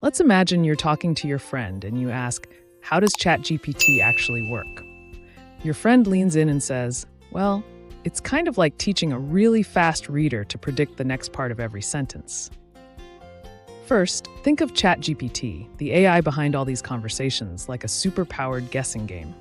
Let's imagine you're talking to your friend and you ask, how does ChatGPT actually work? Your friend leans in and says, well, it's kind of like teaching a really fast reader to predict the next part of every sentence. First, think of ChatGPT, the AI behind all these conversations, like a super-powered guessing game.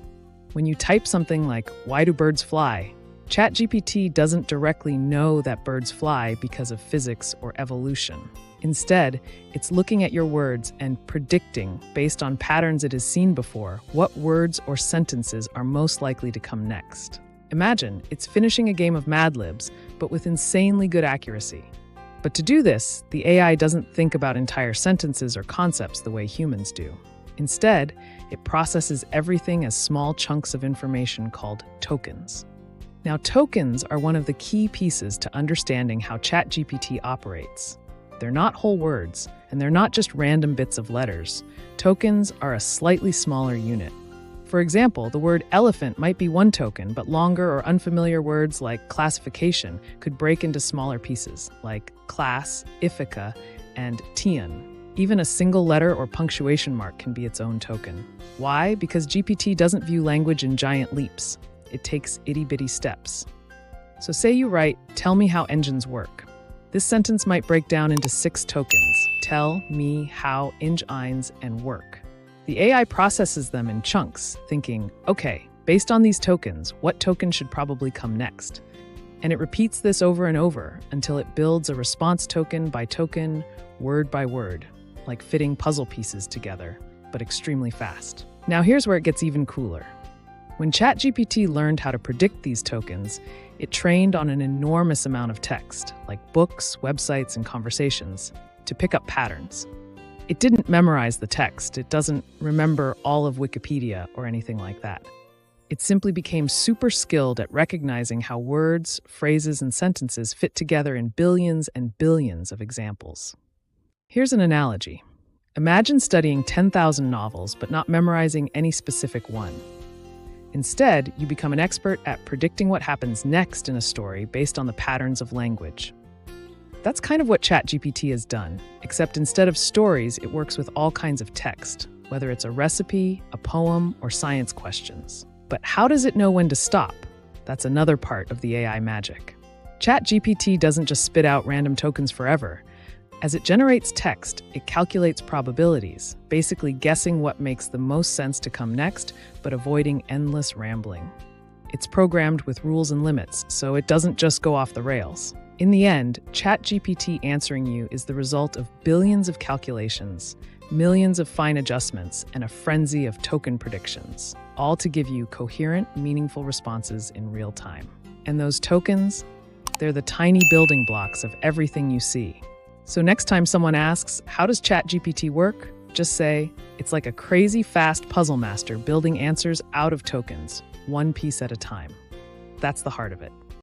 When you type something like, why do birds fly? ChatGPT doesn't directly know that birds fly because of physics or evolution. Instead, it's looking at your words and predicting, based on patterns it has seen before, what words or sentences are most likely to come next. Imagine it's finishing a game of Mad Libs, but with insanely good accuracy. But to do this, the AI doesn't think about entire sentences or concepts the way humans do. Instead, it processes everything as small chunks of information called tokens. Now, tokens are one of the key pieces to understanding how ChatGPT operates. They're not whole words, and they're not just random bits of letters. Tokens are a slightly smaller unit. For example, the word elephant might be one token, but longer or unfamiliar words like classification could break into smaller pieces, like class, Ithaca, and Tian. Even a single letter or punctuation mark can be its own token. Why? Because GPT doesn't view language in giant leaps. It takes itty-bitty steps. So say you write, tell me how engines work. This sentence might break down into 6 tokens: tell, me, how, ing, eins, and work. The AI processes them in chunks, thinking, okay, based on these tokens, what token should probably come next? And it repeats this over and over until it builds a response token by token, word by word, like fitting puzzle pieces together, but extremely fast. Now here's where it gets even cooler. When ChatGPT learned how to predict these tokens, it trained on an enormous amount of text, like books, websites, and conversations, to pick up patterns. It didn't memorize the text. It doesn't remember all of Wikipedia or anything like that. It simply became super skilled at recognizing how words, phrases, and sentences fit together in billions and billions of examples. Here's an analogy. Imagine studying 10,000 novels but not memorizing any specific one. Instead, you become an expert at predicting what happens next in a story based on the patterns of language. That's kind of what ChatGPT has done, except instead of stories, it works with all kinds of text, whether it's a recipe, a poem, or science questions. But how does it know when to stop? That's another part of the AI magic. ChatGPT doesn't just spit out random tokens forever. As it generates text, it calculates probabilities, basically guessing what makes the most sense to come next, but avoiding endless rambling. It's programmed with rules and limits, so it doesn't just go off the rails. In the end, ChatGPT answering you is the result of billions of calculations, millions of fine adjustments, and a frenzy of token predictions, all to give you coherent, meaningful responses in real time. And those tokens, they're the tiny building blocks of everything you see. So next time someone asks, how does ChatGPT work? Just say, it's like a crazy fast puzzle master building answers out of tokens, one piece at a time. That's the heart of it.